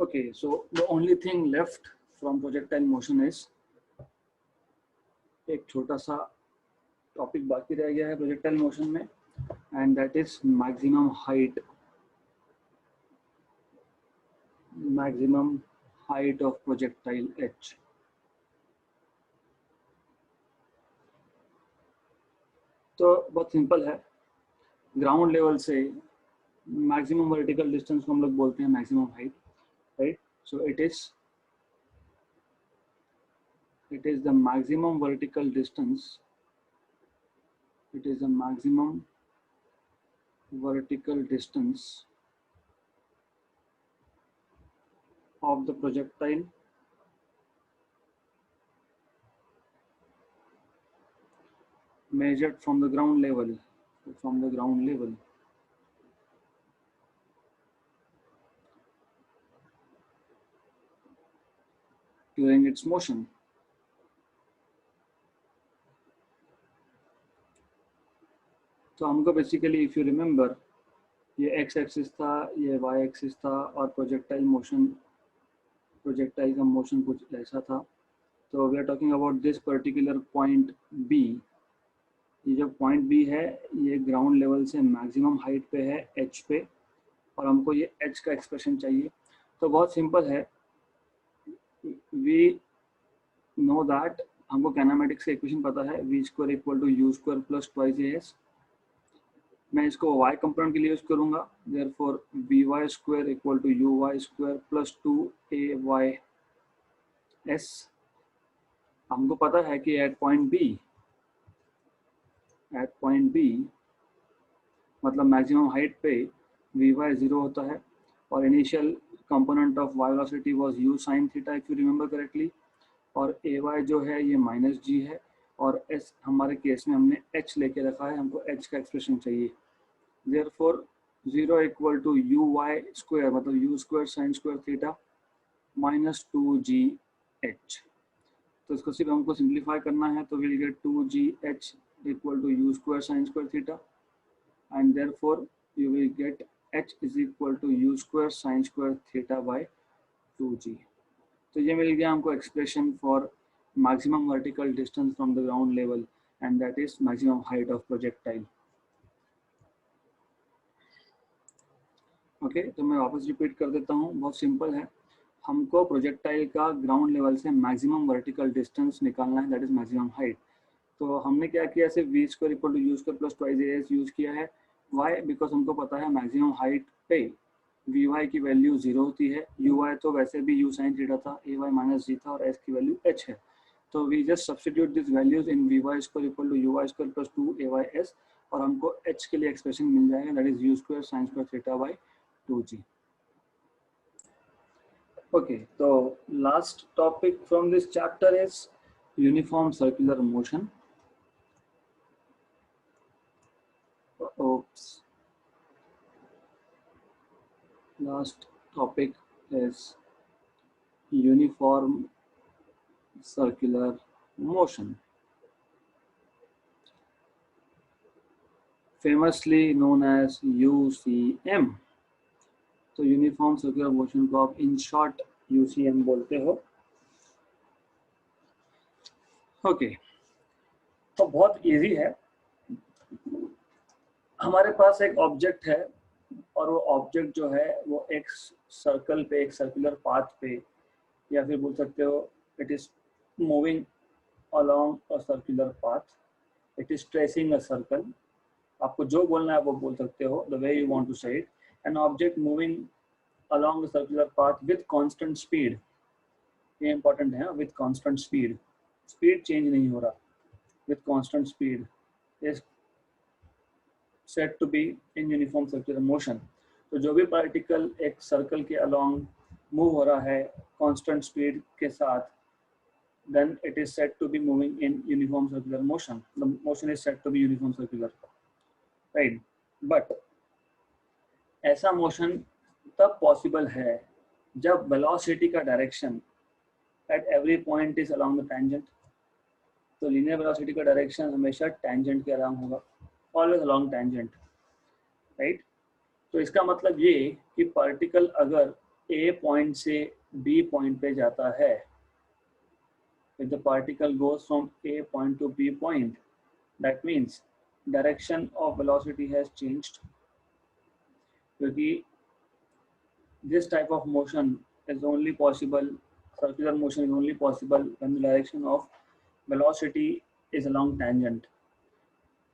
Okay, so the only thing left from projectile motion is एक छोटा सा topic बाकी रह गया है प्रोजेक्टाइल मोशन में, and that is maximum height of projectile H. तो बहुत सिंपल है, ग्राउंड लेवल से मैक्सिमम वर्टिकल डिस्टेंस को हम लोग बोलते हैं maximum height, right? So it is the maximum vertical distance, it is the maximum vertical distance of the projectile measured from the ground level, during its motion. तो हमको basically if you remember ये x axis था, ये Y axis था, और projectile का motion कुछ ऐसा था। तो we are talking about this particular point B. ये जो पॉइंट बी है ये ग्राउंड लेवल से मैक्सिमम हाइट पे है एच पे, और हमको ये एच का एक्सप्रेशन चाहिए। तो बहुत सिंपल है, वी नो दैट हमको काइनेमेटिक्स का इक्वेशन पता है, v square equal to u square plus twice a s. मैं इसको y कंपोनेंट के लिए यूज करूंगा, therefore vy square equal to uy square plus 2ays। हमको पता है कि एट पॉइंट बी मतलब मैक्सिमम हाइट पे vy 0 होता है, और initial component of y velocity was u sin theta if you remember correctly, और ay जो है ये माइनस जी है, और s हमारे केस में हमने h लेके रखा है, हमको h का एक्सप्रेशन चाहिए। Therefore 0 equal to uy square मतलब u square sine square theta minus 2gh। तो इसको सिर्फ हमको सिंप्लीफाई करना है, तो will get 2gh equal to u square sine square theta, and therefore you will get h is equal to u square sine square theta by 2g। तो ये मिल गया हमको expression for maximum vertical distance from the ground level, and that is maximum height of projectile. Okay, तो मैं वापस repeat कर देता हूँ, बहुत सिंपल है। हमको प्रोजेक्टाइल का ग्राउंड लेवल से मैक्सिमम वर्टिकल डिस्टेंस निकालना है, दैट इज मैक्सिमम हाइट। तो हमने क्या किया, सिर्फ v square equal to u square plus twice a s use किया है। वाई? बिकॉज हमको पता है मैक्सिमम हाइट पे वी वाई की वैल्यू 0 होती है, यू वाई तो वैसे भी यू साइन थीटा था, ए वाई माइनस जी था, और एस की वैल्यू एच है। तो we just substitute this values in v y square equal to u y square plus 2 a y s, और हमको एच के लिए एक्सप्रेशन मिल जाएगा, that is u square sine square theta by 2g। Okay, so last topic from this chapter is uniform circular motion. Oops. Last topic is uniform circular motion, famously known as UCM. तो uniform circular motion को आप in short UCM बोलते हो। Okay, तो बहुत easy है। हमारे पास एक ऑब्जेक्ट है, और वो ऑब्जेक्ट जो है वो एक सर्कल पे, एक सर्कुलर पाथ पे, या फिर बोल सकते हो it is moving along a circular path, it is tracing a circle. आपको जो बोलना है वो बोल सकते हो, the way you want to say it. An object moving along the circular path with constant speed, ये important है, with constant speed, speed change नहीं हो रहा, with constant speed is said to be in uniform circular motion। तो जो भी particle एक circle के along मूव हो रहा है constant speed के साथ, then it is said to be moving in uniform circular motion, the motion is said to be uniform circular, right? But ऐसा मोशन तब पॉसिबल है जब वेलोसिटी का direction at every point is along the tangent. तो linear velocity का direction हमेशा tangent के along होगा, ऑलवेज अलोंग टेंजेंट, राइट? तो इसका मतलब ये कि पार्टिकल अगर ए पॉइंट से बी पॉइंट पे जाता है, if the particle goes from A point to B point, that means direction of velocity has changed, क्योंकि this type of motion is only possible, circular motion is only possible when the direction of velocity is along tangent,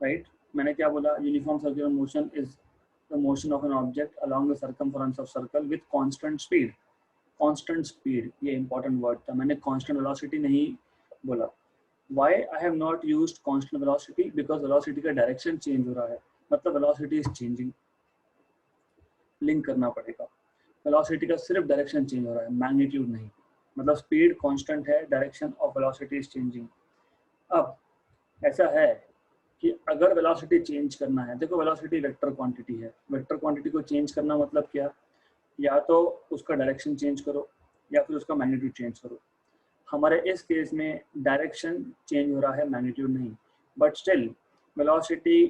right? मैंने क्या बोला? Uniform circular motion is the motion of an object along the circumference of circle with constant speed. Constant speed, ये important word था, मैंने constant velocity नहीं बोला. Why I have not used constant velocity? Because velocity का direction change हो रहा है, मतलब velocity is changing. लिंक करना पड़ेगा, velocity का सिर्फ direction change हो रहा है, magnitude नहीं. मतलब speed constant है, direction of velocity is changing. अब ऐसा है कि अगर वेलोसिटी चेंज करना है, देखो वेलोसिटी वेक्टर क्वांटिटी है, वेक्टर क्वांटिटी को चेंज करना मतलब क्या? या तो उसका डायरेक्शन चेंज करो या फिर उसका मैग्नीट्यूड चेंज करो. हमारे इस केस में डायरेक्शन चेंज हो रहा है, मैग्नीट्यूड नहीं, बट स्टिल वेलोसिटी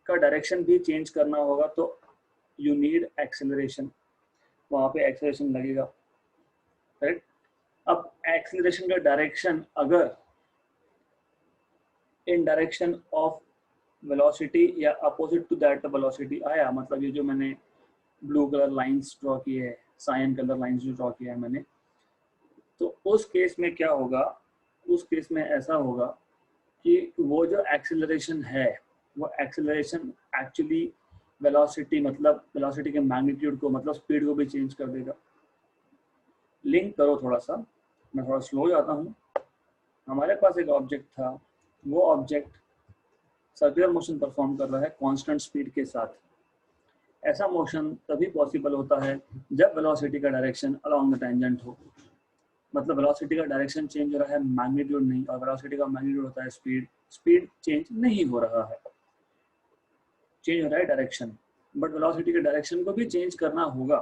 का डायरेक्शन भी चेंज करना होगा, तो यू नीड एक्सेलरेशन, वहाँ पे एक्सेलरेशन लगेगा, राइट? अब एक्सेलरेशन का डायरेक्शन अगर इन डायरेक्शन ऑफ वेलोसिटी या अपोजिट टू दैट वेलोसिटी आया, मतलब ये जो मैंने ब्लू कलर लाइंस ड्रॉ की है, साइन कलर लाइंस जो ड्रॉ किया है मैंने, तो उस केस में क्या होगा? उस केस में ऐसा होगा कि वो जो एक्सेलरेशन है, वो एक्सेलरेशन एक्चुअली वेलोसिटी, मतलब वेलोसिटी के मैग्नीट्यूड को, मतलब स्पीड को भी चेंज कर देगा. लिंक करो थोड़ा सा, मैं थोड़ा स्लो जाता हूँ. हमारे पास एक ऑब्जेक्ट था, वो ऑब्जेक्ट सर्कुलर मोशन परफॉर्म कर रहा है कांस्टेंट स्पीड के साथ. ऐसा मोशन तभी पॉसिबल होता है जब वेलोसिटी का डायरेक्शन अलोंग द टेंजेंट हो, मतलब वेलोसिटी का डायरेक्शन चेंज हो रहा है, मैग्नीट्यूड नहीं, और वेलोसिटी का मैग्नीट्यूड होता है स्पीड. स्पीड चेंज नहीं हो रहा है, चेंज हो रहा है डायरेक्शन, बट वेलोसिटी के डायरेक्शन को भी चेंज करना होगा,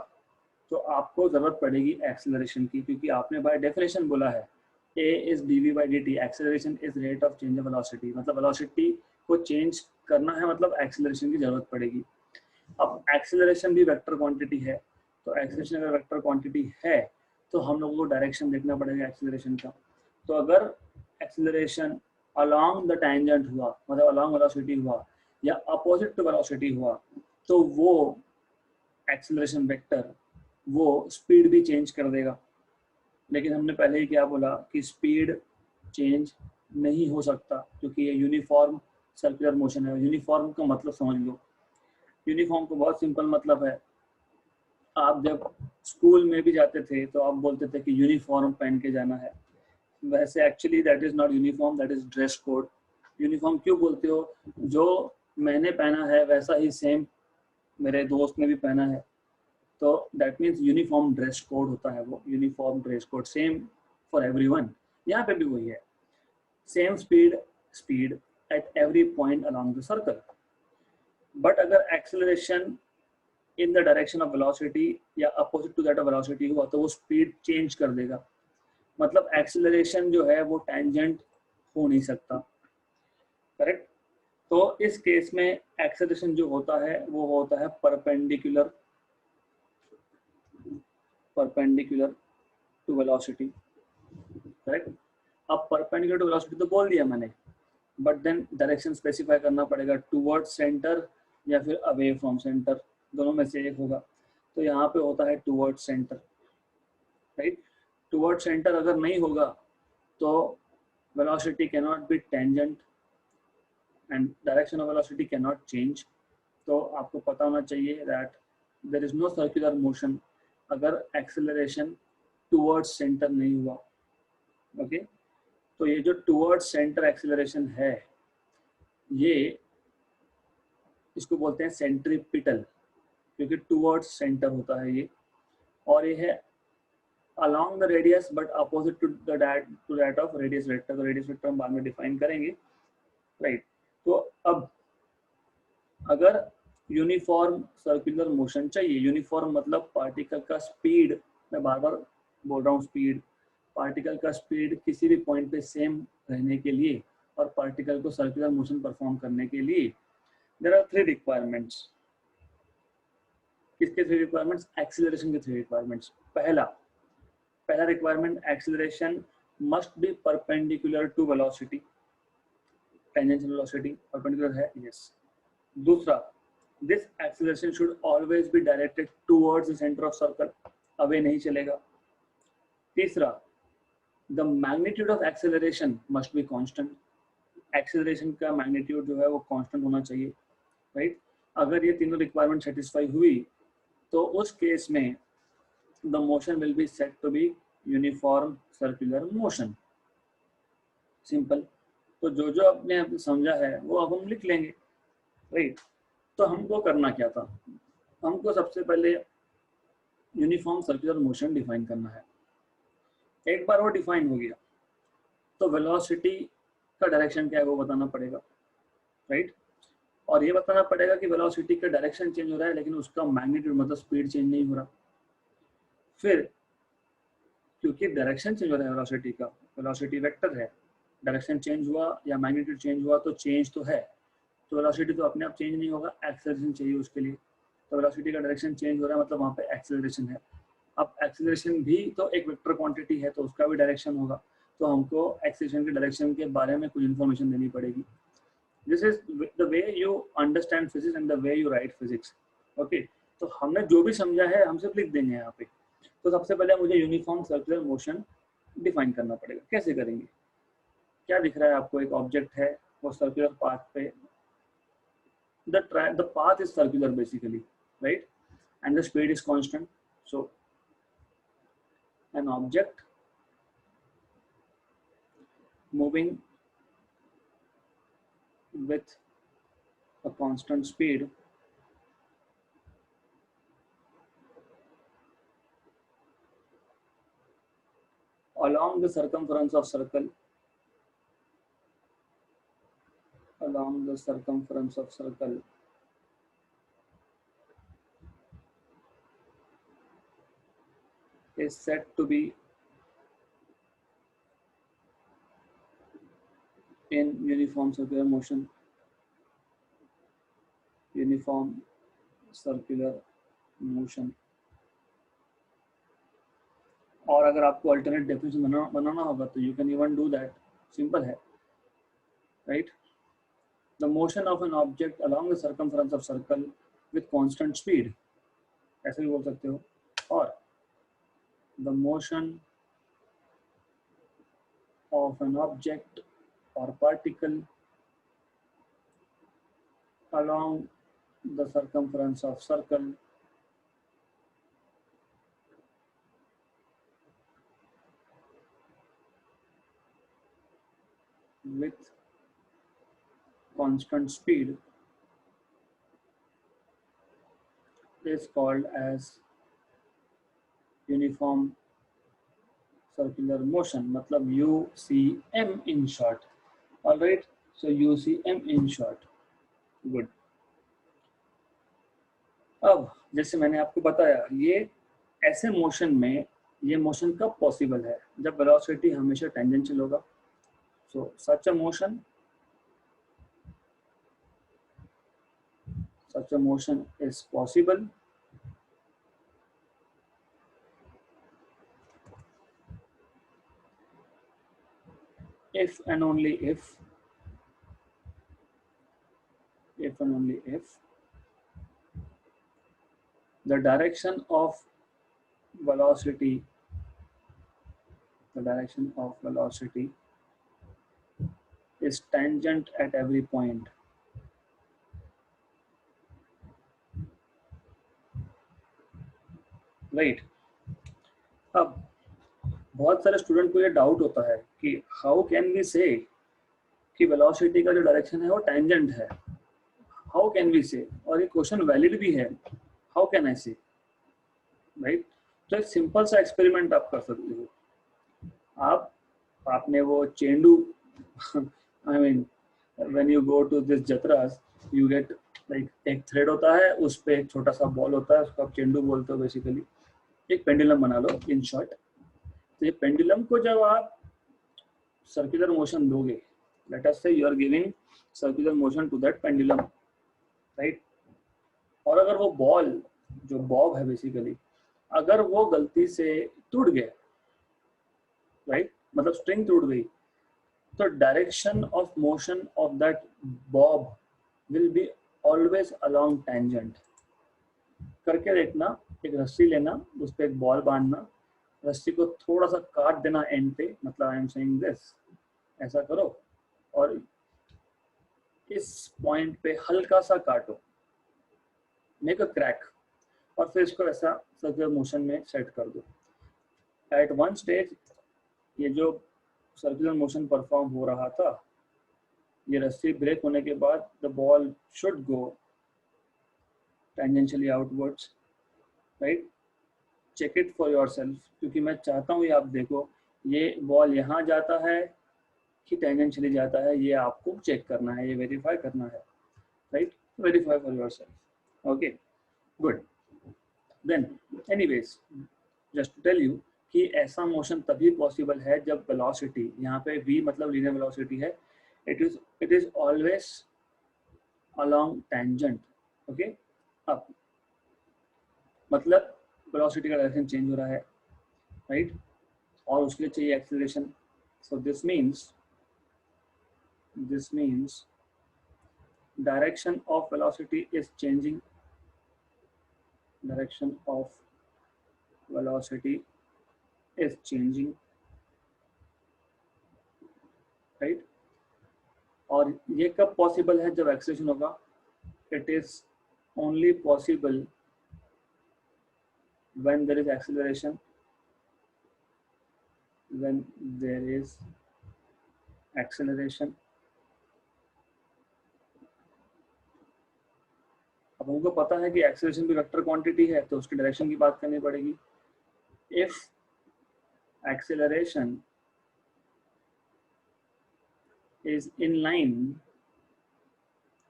तो आपको जरूरत पड़ेगी एक्सेलरेशन की, क्योंकि आपने बाय डेफिनेशन बोला है a is dv by dt, acceleration is rate of change of velocity, मतलब वेलोसिटी को चेंज करना है, मतलब एक्सेलरेशन की जरूरत पड़ेगी. अब एक्सेलरेशन भी वेक्टर क्वांटिटी है, तो एक्सेलरेशन अगर वेक्टर क्वांटिटी है तो हम लोगों को डायरेक्शन देखना पड़ेगा एक्सेलरेशन का. तो अगर एक्सेलरेशन अलोंग द टेंजेंट हुआ, मतलब अलोंग वेलोसिटी हुआ, या अपोजिट टू वेलोसिटी हुआ, तो वो एक्सेलरेशन वेक्टर वो स्पीड भी चेंज कर देगा. लेकिन हमने पहले ही क्या बोला कि स्पीड चेंज नहीं हो सकता, क्योंकि ये यूनिफॉर्म सर्कुलर मोशन है. यूनिफॉर्म का मतलब समझ लो, यूनिफॉर्म को बहुत सिंपल मतलब है, आप जब स्कूल में भी जाते थे तो आप बोलते थे कि यूनिफॉर्म पहन के जाना है. वैसे actually that is not uniform, that is dress code. Uniform क्यों बोलते हो? जो मैंने पहना है वैसा ही सेम मेरे दोस्त ने भी पहना है, तो that means uniform dress code होता है वो. Uniform dress code same for everyone. यहाँ पे भी वही है, same speed at every point along the circle. But अगर acceleration in the direction of velocity या opposite to that of velocity हुआ, तो वो स्पीड चेंज कर देगा, मतलब एक्सेलरेशन जो है वो टेंजेंट हो नहीं सकता, करेक्ट? तो इस केस में एक्सेलरेशन जो होता है वो होता है परपेंडिकुलर टू वेलोसिटी, करेक्ट? अब परपेंडिकुलर टू वेलोसिटी तो बोल दिया मैंने, बट देन डायरेक्शन स्पेसिफाई करना पड़ेगा, टुवर्ड्स सेंटर या फिर अवे फ्रॉम सेंटर, दोनों में से एक होगा. तो यहाँ पे होता है towards centre, right? Towards centre अगर नहीं होगा तो velocity can not be tangent and direction of velocity can not change. तो आपको पता होना चाहिए that there is no circular motion अगर एक्सेलरेशन टुवर्ड्स सेंटर नहीं हुआ. ओके, तो ये जो टुवर्ड्स सेंटर एक्सेलरेशन है, ये इसको बोलते हैं सेंट्रीपिटल, क्योंकि टुवर्ड्स सेंटर होता है ये, और ये है along the radius but opposite to that of radius vector. तो radius vector हम बाद में डिफाइन करेंगे, राइट? तो अब अगर यूनिफॉर्म सर्कुलर मोशन चाहिए, यूनिफॉर्म मतलब पार्टिकल का स्पीड, मैं बार बार बोल रहा हूँ स्पीड, पार्टिकल का स्पीड किसी भी पॉइंट पे सेम रहने के लिए और पार्टिकल को सर्कुलर मोशन परफॉर्म करने के लिए देयर आर 3 रिक्वायरमेंट्स. किसके 3 रिक्वायरमेंट्स? एक्सीलरेशन के 3 रिक्वायरमेंट्स। पहला requirement, acceleration must be perpendicular to velocity, tangential velocity perpendicular है, यस। दूसरा, this acceleration should always be directed towards the centre of circle, away नहीं चलेगा। तीसरा, the magnitude of acceleration must be constant, acceleration का magnitude जो है वो constant होना चाहिए, राइट। अगर ये तीनों रिक्वायरमेंट सेटिस्फाई हुई तो उस केस में the motion will be said to be uniform circular motion. Simple. तो जो जो आपने समझा है वो अब हम लिख लेंगे, राइट। तो हमको करना क्या था? हमको सबसे पहले यूनिफॉर्म सर्कुलर मोशन डिफाइन करना है। एक बार वो डिफाइन हो गया तो वेलोसिटी का डायरेक्शन क्या है वो बताना पड़ेगा, राइट। और ये बताना पड़ेगा कि वेलोसिटी का डायरेक्शन चेंज हो रहा है लेकिन उसका मैग्नीट्यूड मतलब स्पीड चेंज नहीं हो रहा। फिर क्योंकि डायरेक्शन चेंज हो रहा है वेलोसिटी का, वेलोसिटी वेक्टर है, डायरेक्शन चेंज हुआ या मैग्नीट्यूड चेंज हुआ तो चेंज तो है, तो वेलोसिटी तो अपने आप चेंज नहीं होगा, एक्सेलरेशन चाहिए उसके लिए। तो वेलोसिटी का डायरेक्शन चेंज हो रहा है मतलब वहाँ पे एक्सेलरेशन है। अब एक्सेलरेशन भी तो एक वेक्टर क्वांटिटी है तो उसका भी डायरेक्शन होगा, तो हमको एक्सेलरेशन के डायरेक्शन के बारे में कुछ इन्फॉर्मेशन देनी पड़ेगी। This is the way you understand physics and the way you right physics, okay. तो हमने जो भी समझा है हम सिर्फ लिख देंगे यहाँ पे। तो सबसे पहले मुझे यूनिफॉर्म सर्कुलर मोशन डिफाइन करना पड़ेगा। कैसे करेंगे? क्या दिख रहा है आपको? एक ऑब्जेक्ट है, वो सर्कुलर पाथ पे, the path is circular basically, right, and the speed is constant. So an object moving with a constant speed along the circumference of circle, is said to be in uniform circular motion, uniform circular motion। और अगर आपको alternate definition बनाना होगा तो you can even do that, simple है, right. The motion of an object along the circumference of circle with constant speed, ऐसे भी बोल सकते हो। और the motion of an object or particle along the circumference of circle with constant speed is called as uniform circular motion, मतलब UCM in short. All right, so UCM in short, good। अब जैसे मैंने आपको बताया, ये ऐसे motion में, ये मोशन कब पॉसिबल है? जब वेलोसिटी हमेशा टेंजेंशियल होगा। सो such a motion is possible if and only if the direction of velocity is tangent at every point, right। अब बहुत सारे स्टूडेंट को ये डाउट होता है कि हाउ कैन वी से कि वेलोसिटी का जो डायरेक्शन है वो टेंजेंट है, हाउ कैन वी से? और ये क्वेश्चन वैलिड भी है, हाउ कैन आई से, राइट। तो एक सिंपल सा एक्सपेरिमेंट आप कर सकते हो। आपने वो चेंडू I mean when you go to this जत्रास यू गेट लाइक एक थ्रेड होता है, उस पे एक छोटा सा बॉल होता है, उसको आप चेंडू बोलते हो बेसिकली। एक पेंडुलम बना लो इन शॉर्ट। तो ये पेंडुलम को जब आप सर्कुलर मोशन दोगे, let us say you are giving circular motion to that pendulum, right. और अगर वो बॉल जो बॉब है बेसिकली, अगर वो गलती से टूट गया, राइट, मतलब स्ट्रिंग टूट गई, तो direction of motion of that Bob will be always along tangent. करके देखना, एक रस्सी लेना, उस पर एक बॉल बांधना, रस्सी को थोड़ा सा काट देना एंड पे, मतलब आई एम सेइंग दिस, ऐसा करो और इस पॉइंट पे हल्का सा काटो, मेक अ क्रैक, और फिर इसको ऐसा सर्कुलर मोशन में सेट कर दो। एट वन स्टेज ये जो सर्कुलर मोशन परफॉर्म हो रहा था, ये रस्सी ब्रेक होने के बाद the ball should go tangentially outwards, right. Check it for yourself, क्योंकि मैं चाहता हूँ ये आप देखो, ये बॉल यहाँ जाता है कि टेंजेंशियली जाता है, ये आपको चेक करना है, ये वेरीफाई करना है, right. Verify for yourself. Okay, good. Then anyways, just to tell you कि ऐसा मोशन तभी पॉसिबल है जब वेलोसिटी, यहाँ पे v मतलब लीनियर वेलोसिटी है, it is always along tangent. Okay, अब मतलब वेलोसिटी का डायरेक्शन चेंज हो रहा है, राइट, और उसके लिए चाहिए acceleration. So this means direction of velocity is changing, direction of velocity is changing, right। और ये कब पॉसिबल है, जब एक्सेलरेशन होगा। It is only possible when there is acceleration, when there is acceleration। अब हमको पता है कि एक्सेलरेशन भी वेक्टर क्वांटिटी है, तो उसकी डायरेक्शन की बात करनी पड़ेगी। If acceleration is in line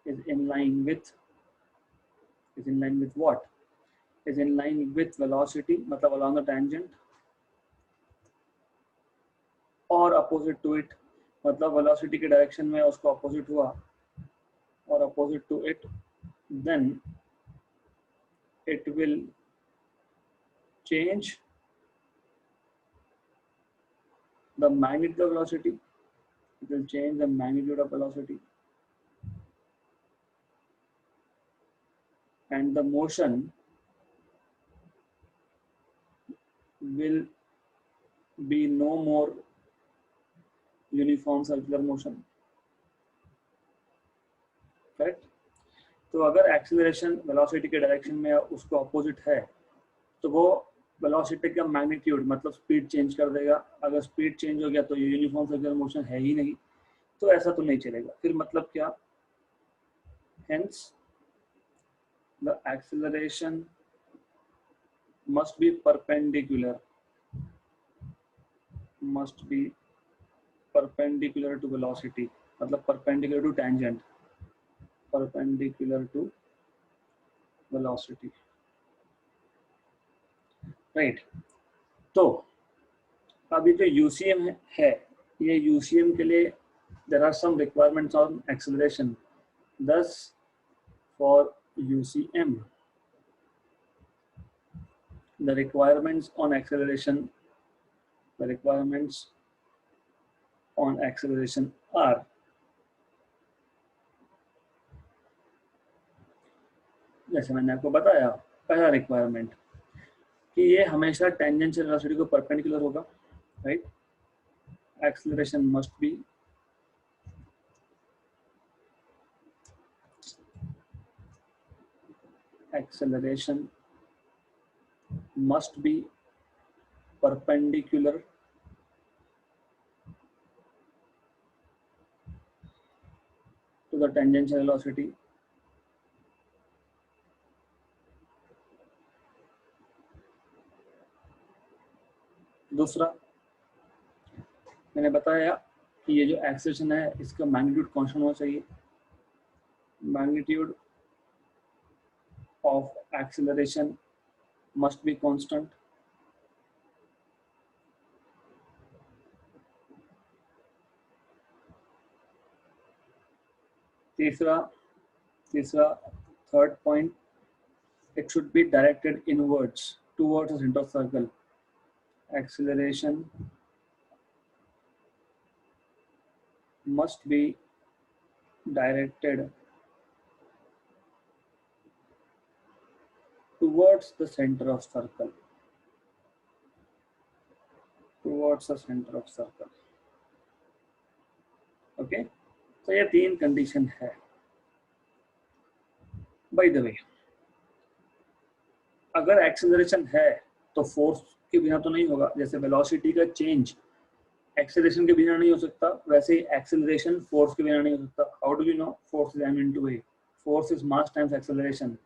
with what, is in line with velocity, मतलब along the tangent, और opposite to it, मतलब velocity के डायरेक्शन में उसको opposite हुआ, और opposite to it, then it will change the magnitude of velocity, it will change the magnitude of velocity, and the motion will be no more uniform circular motion, correct. तो अगर acceleration velocity के direction में उसको opposite है, तो वो velocity का magnitude मतलब स्पीड चेंज कर देगा। अगर स्पीड चेंज हो गया तो ये यूनिफॉर्म सर्कुलर मोशन है ही नहीं, तो ऐसा तो नहीं चलेगा। फिर मतलब क्या, hence the acceleration must be perpendicular to velocity, मतलब perpendicular to tangent, perpendicular to velocity, right। तो अभी जो यूसीएम है, ये यूसीएम के लिए there are some requirements on acceleration, thus for UCM the requirements on acceleration are, जैसे मैंने आपको बताया, पहला रिक्वायरमेंट कि ये हमेशा टेंजेंशियल वेलोसिटी को परपेंडिकुलर होगा, right. Acceleration must B perpendicular to the tangential velocity, दूसरा मैंने बताया कि ये जो एक्सेलरेशन है इसका मैग्नीट्यूड कांस्टेंट होना चाहिए, magnitude of acceleration must be constant. तीसरा third point, it should be directed inwards towards the center of circle. Acceleration must be directed towards the center of circle. Towards the center of circle. Okay, तो ये तीन condition है. Bye the वे, अगर acceleration है तो force के बिना तो नहीं होगा. जैसे वेलोसिटी का चेंज एक्सेलरेशन के बिना नहीं हो सकता, वैसे ही एक्सेलरेशन फोर्स के बिना नहीं हो सकता. How do you know? Force is m into a. Force is mass times acceleration.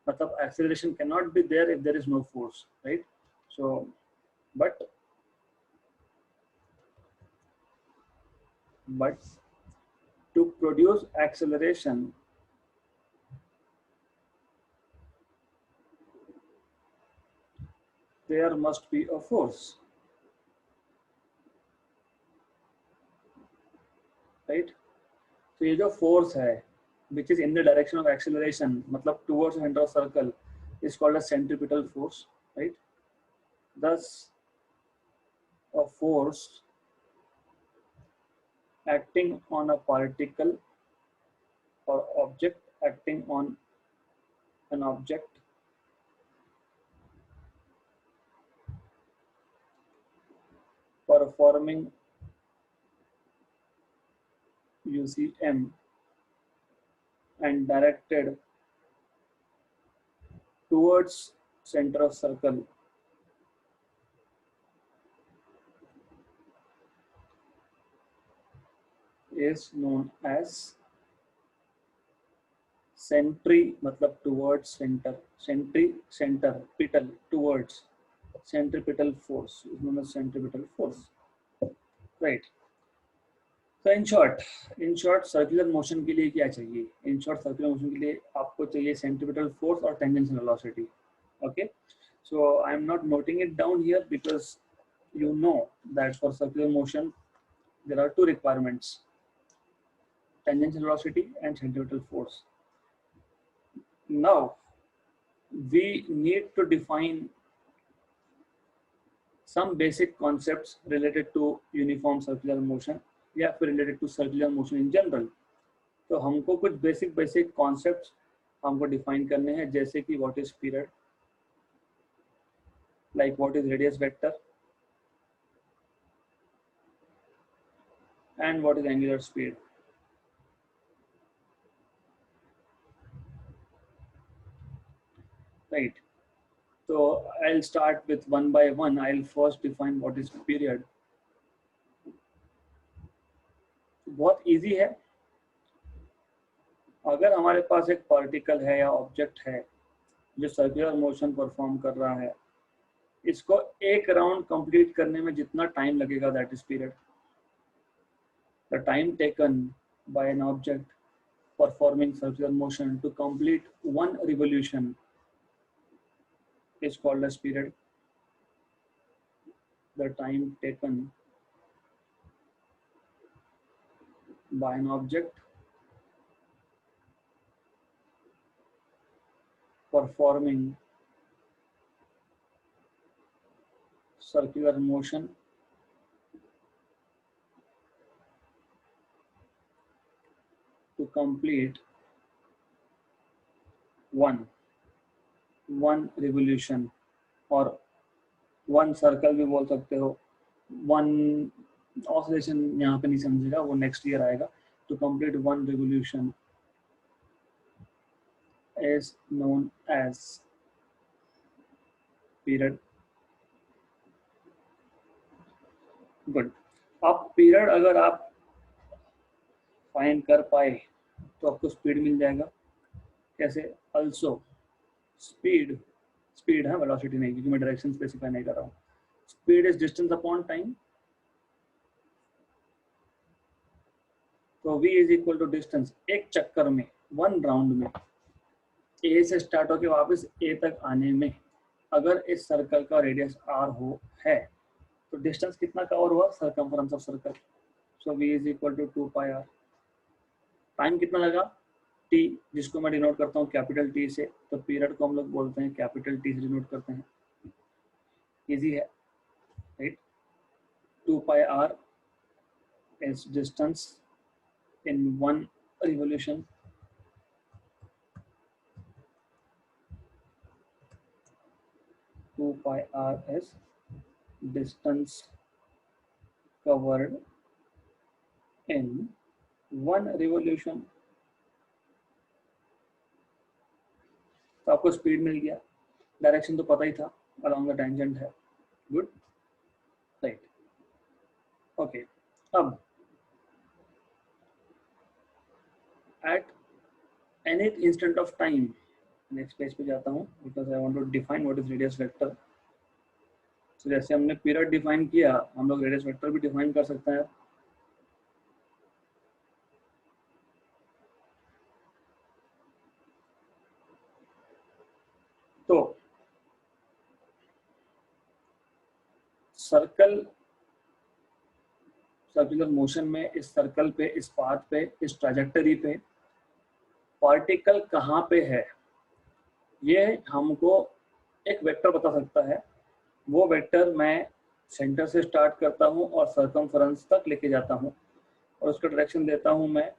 मतलब acceleration cannot be there if there is no force, right? So, but to produce acceleration, there must be a force, right? So ये जो force है which is in the direction of acceleration, मतलब towards the center of circle, is called a centripetal force, right? Thus a force acting on a particle or object acting on an object performing UCM and directed towards center of circle is known as centri, मतलब towards center, centripetal towards centripetal force is known as centripetal force, right? So in short circular motion के लिए क्या चाहिए? In short circular motion के लिए आपको चाहिए centripetal force और tangential velocity. Okay, so I am not noting it down here because you know that for circular motion there are two requirements: tangential velocity and centripetal force. Now we need to define some basic concepts related to uniform circular motion या फिर related to circular motion in general. तो हमको कुछ basic concepts हमको define करने हैं, जैसे कि what is period, like what is radius vector and what is angular speed. Right. So I'll start with one by one. I'll first define what is period. बहुत easy है. अगर हमारे पास एक पार्टिकल है या ऑब्जेक्ट है जो सर्कुलर मोशन परफॉर्म कर रहा है, इसको एक राउंड कंप्लीट करने में जितना टाइम लगेगा, that is period. The time taken by an object performing circular motion to complete one revolution is called as period. The time taken by an object performing circular motion to complete one revolution और one circle भी बोल सकते हो. one oscillation यहाँ पे नहीं समझेगा, वो next year आएगा. To complete one revolution is known as period. Good. अब period अगर आप फाइंड कर पाए तो आपको स्पीड मिल जाएगा. कैसे? also स्पीड है, वेलोसिटी नहीं, क्योंकि मैं डायरेक्शन स्पेसिफाई नहीं कर रहा हूँ. Speed is distance upon time. तो v is equal to distance. एक चक्कर में, वन राउंड में, a से स्टार्ट होकर वापस a तक आने में अगर इस सर्कल का रेडियस r है तो डिस्टेंस कितना कवर हुआ? Circumference of circle. So v is equal to 2 pi r. Time कितना लगा? टी जिसको मैं डिनोट करता हूँ कैपिटल टी से, तो पीरियड को हम लोग बोलते हैं कैपिटल टी से डिनोट करते हैं। इजी है, right. 2 pi r is distance in 1 revolution. 2 pi r is distance covered in 1 revolution. तो आपको स्पीड मिल गया, डायरेक्शन तो पता ही था, along the tangent है, गुड, राइट। ओके, अब at any instant of time, next page पे जाता हूँ because I want to define what is radius vector. तो जैसे हमने पीरियड डिफाइन किया, हम लोग रेडियस वेक्टर भी डिफाइन कर सकते हैं। तो सर्कुलर मोशन में इस सर्कल पे, इस पाथ पे, इस ट्रैजेक्टरी पे पार्टिकल कहाँ पे है, ये हमको एक वेक्टर बता सकता है। वो वेक्टर मैं सेंटर से स्टार्ट करता हूँ और सर्कमफरेंस तक लेके जाता हूँ, और उसका डायरेक्शन देता हूँ मैं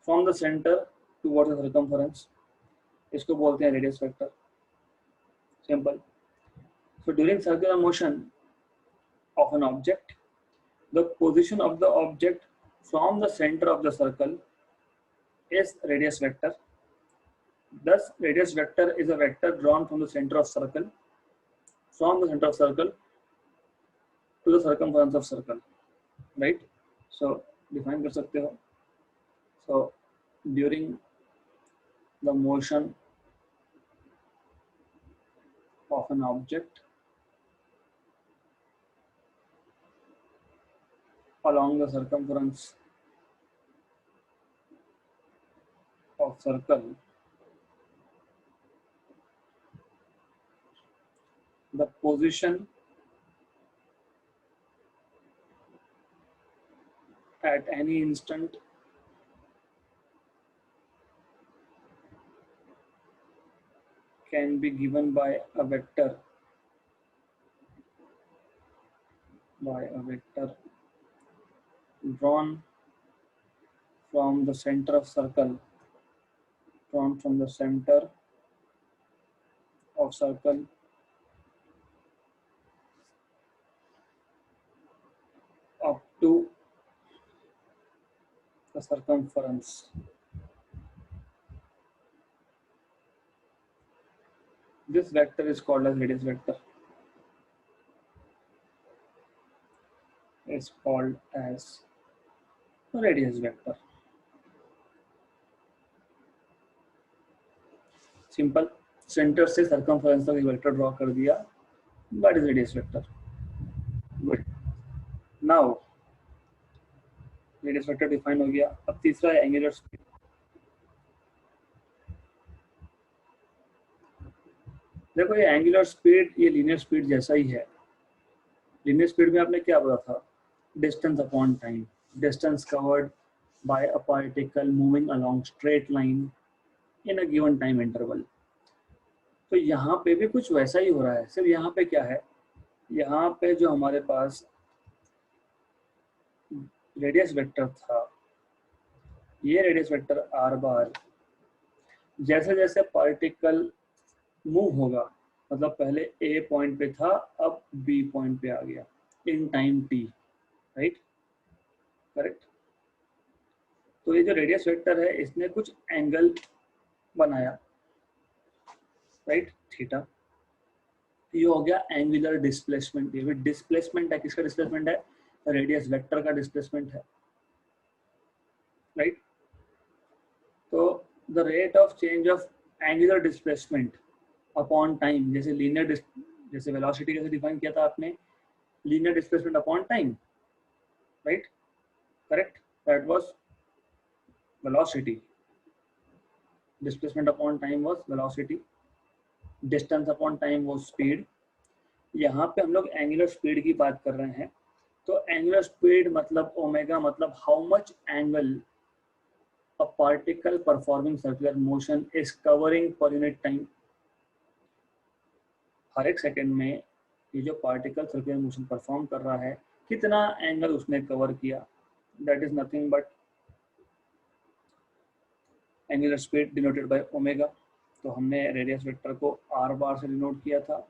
from the centre towards the circumference. इसको बोलते हैं radius vector, simple. So during circular motion of an object, the position of the object from the center of the circle is radius vector. Thus, radius vector is a vector drawn from the center of circle, from the center of circle to the circumference of circle, right? So, define कर सकते हो. So, during the motion of an object along the circumference of circle, the position at any instant can be given by a vector drawn from the center of circle, drawn from the center of circle up to the circumference. This vector is called as radius vector. It's called as radius vector. Simple. Centre से circumference तक vector draw कर दिया, that is radius vector. Good. Now radius vector define हो गया। अब तीसरा है angular speed. देखो ये एंगुलर स्पीड ये लीनियर स्पीड जैसा ही है। लीनियर स्पीड में आपने क्या बोला था, distance upon time, distance covered by a particle moving along straight line in a given time interval. तो यहाँ पे भी कुछ वैसा ही हो रहा है, सिर्फ यहाँ पे क्या है, यहाँ पे जो हमारे पास रेडियस वेक्टर था, ये रेडियस वेक्टर आर बार जैसे जैसे पार्टिकल मूव होगा, मतलब पहले ए पॉइंट पे था अब बी पॉइंट पे आ गया in time T, right, correct. तो ये जो रेडियस वेक्टर है इसने कुछ एंगल बनाया, राइट, थीटा। ये हो गया एंगुलर डिस्प्लेसमेंट। ये भी डिस्प्लेसमेंट है, किसका डिस्प्लेसमेंट है, रेडियस वेक्टर का डिस्प्लेसमेंट है, राइट। तो the rate of change of angular displacement upon time, जैसे लीनियर, जैसे वेलोसिटी कैसे डिफाइन किया था आपने, linear displacement upon time, right, correct, that was velocity, displacement upon time was velocity, distance upon time was speed. यहाँ पे हम लोग एंगुलर स्पीड की बात कर रहे हैं। तो एंगुलर स्पीड मतलब ओमेगा, मतलब how much angle a particle performing circular motion is covering per unit time. हर एक सेकंड में ये जो पार्टिकल सर्कुलर मोशन परफॉर्म कर रहा है कितना एंगल उसने कवर किया, that is nothing but angular speed denoted by omega. तो हमने रेडियस वेक्टर को आर बार से डिनोट किया था,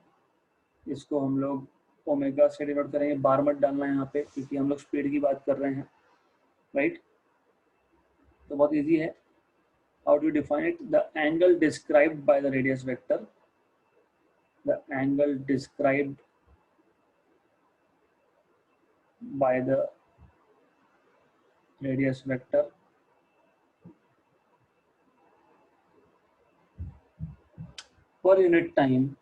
इसको हम लोग ओमेगा से डिनोट करेंगे। बार मत डालना यहाँ पे क्योंकि हम लोग स्पीड की बात कर रहे हैं, राइट। तो बहुत इजी है। How do define it? The angle described by the radius vector, the angle described by the radius vector per unit time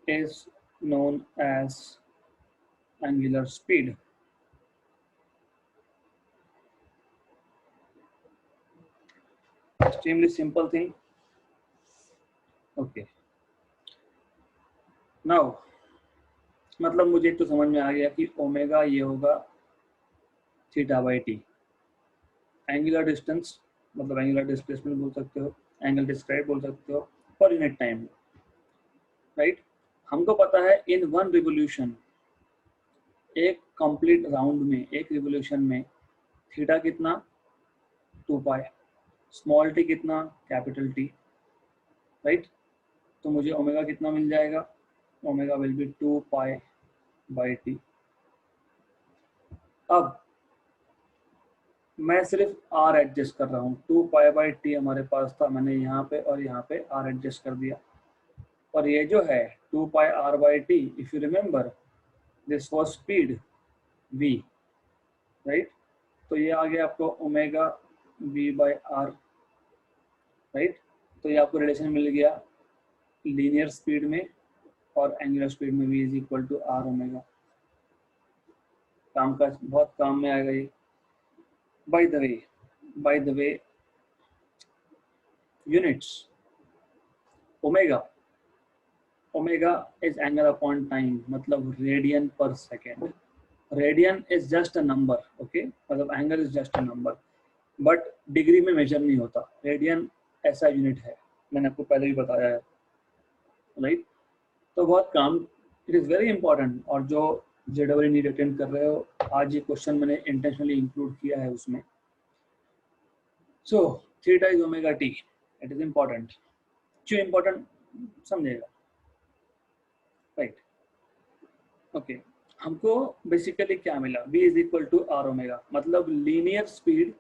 is known as angular speed. Extremely simple thing. Okay. Now, मतलब मुझे तो समझ में आ गया कि omega ये होगा theta by T. Angular distance मतलब एंगुलर डिस्प्लेसमेंट बोल सकते हो, एंगल डिस्क्राइब बोल सकते हो पर यूनिट टाइम, राइट। हमको पता है इन वन रिवोल्यूशन, एक कंप्लीट राउंड में, एक रिवोल्यूशन में थीटा कितना 2 पाई, स्मॉल टी कितना कैपिटल टी, राइट। तो मुझे ओमेगा कितना मिल जाएगा? Omega will be 2 pi by T. अब मैं सिर्फ आर एडजस्ट कर रहा हूँ, 2 पाई बाई टी हमारे पास था, मैंने यहाँ पे और यहाँ पे आर एडजस्ट कर दिया। और ये जो है 2 pi R by T, if you remember this was speed v, right. तो ये आ गया आपको omega v by R, right. तो ये आपको रिलेशन मिल गया लीनियर स्पीड में और एंगुलर स्पीड में, v is equal to R omega. काम का बहुत काम में आएगा ये। By the way units, omega is angle upon time, मतलब रेडियन पर second. Radian is just a number, okay, मतलब angle is just a number, but degree में मेजर नहीं होता। रेडियन ऐसा यूनिट है, मैंने आपको पहले भी बताया है, राइट। तो बहुत काम, इट इज़ वेरी इंपॉर्टेंट। और जो JEE नीट अटेंड कर रहे हो, आज ये क्वेश्चन मैंने इंटेंशनली इंक्लूड किया है उसमें। So theta is omega T, it is important. क्यों इंपॉर्टेंट समझेगा, राइट। ओके, हमको बेसिकली क्या मिला? v is equal to R omega, मतलब लीनियर स्पीड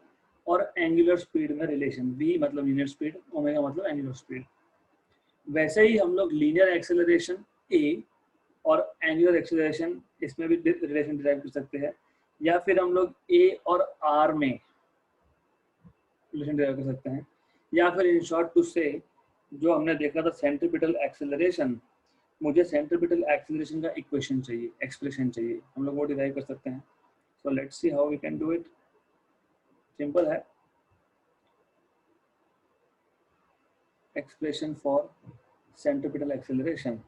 और एंगुलर स्पीड में रिलेशन। v मतलब लीनियर स्पीड, ओमेगा मतलब एंगुलर स्पीड। वैसे ही हम लोग लीनियर एक्सेलरेशन a और एंगुलर एक्सेलरेशन, इसमें भी रिलेशन डिराइव कर सकते हैं, या फिर हम लोग a और r में रिलेशन डिराइव कर सकते हैं, या फिर इन शॉर्ट टू से जो हमने देखा था सेंट्रीपिटल एक्सेलरेशन, मुझे सेंट्रीपिटल एक्सेलरेशन का इक्वेशन चाहिए, एक्सप्रेशन चाहिए, हम लोग वो डिराइव कर सकते हैं। So let's see how we can do it. Simple है, expression for centripetal acceleration.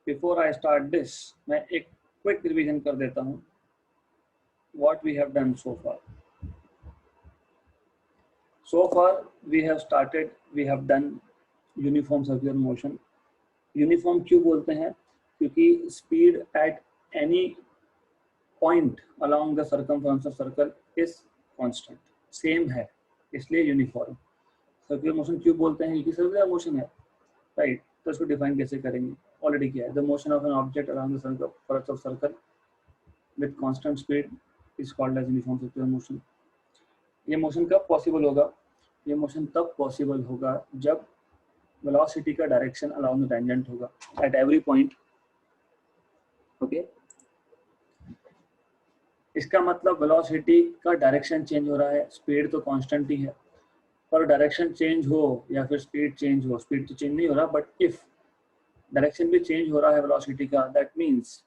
Before I start this, मैं एक क्विक रिवीजन कर देता हूँ what we have done so far. So far we have started, we have done uniform circular motion. Uniform क्यों बोलते हैं? क्योंकि speed at any point along the circumference of circle is constant, same है, इसलिए uniform। Circular motion क्यों बोलते हैं? क्योंकि circular motion है, right? तो इसको define कैसे करेंगे? Already किया है। The motion of an object around the circumference of circle with constant speed is called as uniform circular motion. ये मोशन कब पॉसिबल होगा? ये मोशन तब पॉसिबल होगा जब वेलोसिटी का डायरेक्शन अलोंग द टेंजेंट होगा एट एवरी पॉइंट, ओके। इसका मतलब वेलोसिटी का डायरेक्शन चेंज हो रहा है, स्पीड तो कांस्टेंट ही है, पर डायरेक्शन चेंज हो या फिर स्पीड चेंज हो, स्पीड तो चेंज नहीं हो रहा, बट इफ डायरेक्शन भी चेंज हो रहा है वेलोसिटी का, दैट मीन्स,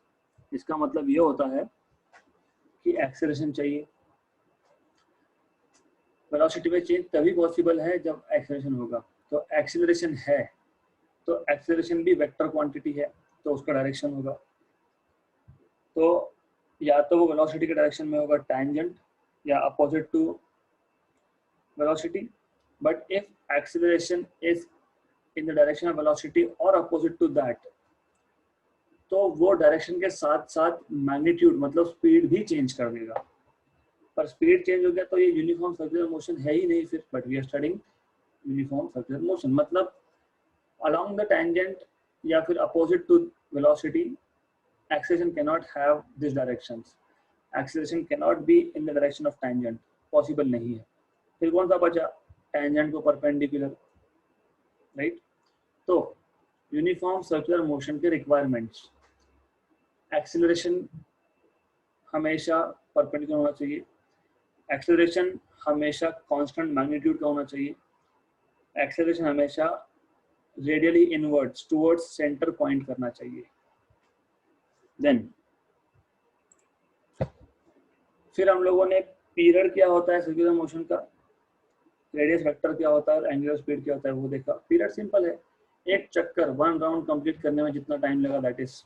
इसका मतलब ये होता है कि एक्सेलरेशन चाहिए। वेलोसिटी में चेंज तभी पॉसिबल है जब एक्सेलरेशन होगा। तो एक्सेलरेशन है तो एक्सेलरेशन भी वेक्टर क्वांटिटी है, तो उसका डायरेक्शन होगा। तो या तो वो वेलोसिटी के डायरेक्शन में होगा टैंजेंट या opposite to velocity, but if acceleration is in the direction of velocity और अपोजिट टू दैट, तो वो डायरेक्शन के साथ साथ मैग्नीट्यूड मतलब स्पीड भी चेंज कर देगा। पर स्पीड चेंज हो गया तो ये यूनिफॉर्म सर्कुलर मोशन है ही नहीं फिर, but we are studying uniform circular motion. मतलब along the tangent या फिर opposite to velocity, acceleration cannot have these directions. Acceleration cannot be in the direction of tangent, possible नहीं है। फिर कौन सा बचा? tangent को perpendicular, right? तो यूनिफॉर्म सर्कुलर मोशन के रिक्वायरमेंट्स, एक्सीलरेशन हमेशा परपेंडिकुलर होना चाहिए, एक्सीलरेशन हमेशा कांस्टेंट मैग्नीट्यूड का होना चाहिए, एक्सीलरेशन हमेशा radially inwards towards centre point करना चाहिए। देन फिर हम लोगों ने पीरियड क्या होता है सर्कुलर मोशन का, रेडियस वेक्टर क्या होता है और एंगुलर स्पीड क्या होता है वो देखा। पीरियड सिंपल है, एक चक्कर 1 राउंड कंप्लीट करने में जितना टाइम लगा दैट इज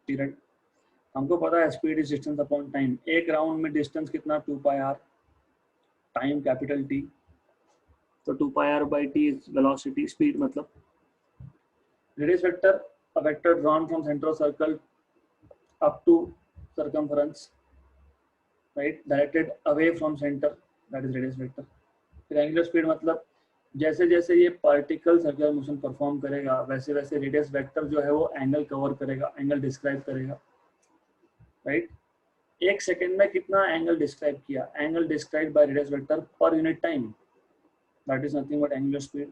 पीरियड। हमको पता है speed is distance upon time, एक राउंड में डिस्टेंस कितना 2 pi R, time capital T, तो 2 pi R by T is velocity, speed मतलब। Radius vector, a vector drawn from center of circle up to circumference, right, directed away from center, that is radius vector। फिर angular speed मतलब जैसे जैसे ये particle circular motion perform करेगा वैसे वैसे radius vector जो है वो एंगल कवर करेगा, एंगल डिस्क्राइब करेगा, राइट। एक सेकंड में कितना एंगल डिस्क्राइब किया, angle describe by radius vector per unit time, that is nothing but angular speed.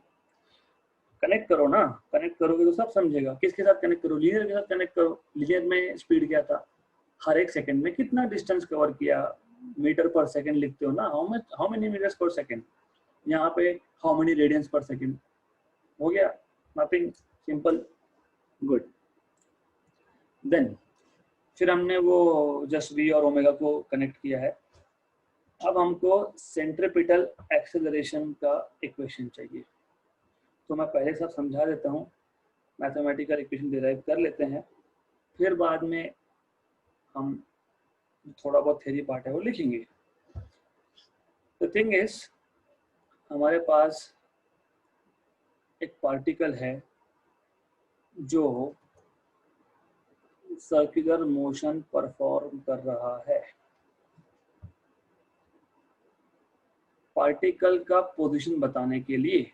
Connect करो ना, कनेक्ट करोगे तो सब समझेगा। किसके साथ कनेक्ट करो? लीनियर के साथ कनेक्ट करो। लीनियर में स्पीड क्या था, हर एक सेकंड में कितना डिस्टेंस कवर किया, मीटर पर सेकंड लिखते हो ना, हाउ मेनी मीटर्स पर सेकंड, यहाँ पे हाउ मेनी रेडियंस पर सेकंड, हो गया मैपिंग, सिंपल, गुड। देन फिर हमने वो जस्ट वी और ओमेगा को कनेक्ट किया है। अब हमको सेंट्रीपिटल एक्सेलरेशन का इक्वेशन चाहिए, तो मैं पहले सब समझा देता हूँ, मैथमेटिकल इक्वेशन डिराइव कर लेते हैं, फिर बाद में हम थोड़ा बहुत थ्योरी पार्ट है वो लिखेंगे। द थिंग इज हमारे पास एक पार्टिकल है जो सर्कुलर मोशन परफॉर्म कर रहा है। पार्टिकल का पोजीशन बताने के लिए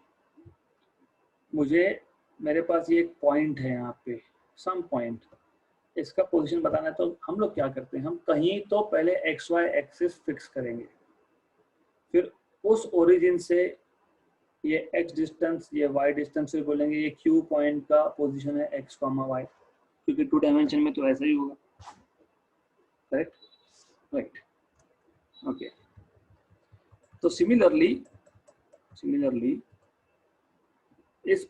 मुझे, मेरे पास ये एक पॉइंट है यहाँ पे, सम पॉइंट, इसका पोजीशन बताना है। तो हम लोग क्या करते हैं, हम कहीं तो पहले एक्स वाई एक्सिस फिक्स करेंगे, फिर उस ओरिजिन से ये x डिस्टेंस, ये y डिस्टेंस से बोलेंगे ये q पॉइंट का पोजीशन है x, y, क्योंकि 2 डायमेंशन में तो ऐसा ही होगा, करेक्ट, राइट, ओके। तो सिमिलरली इस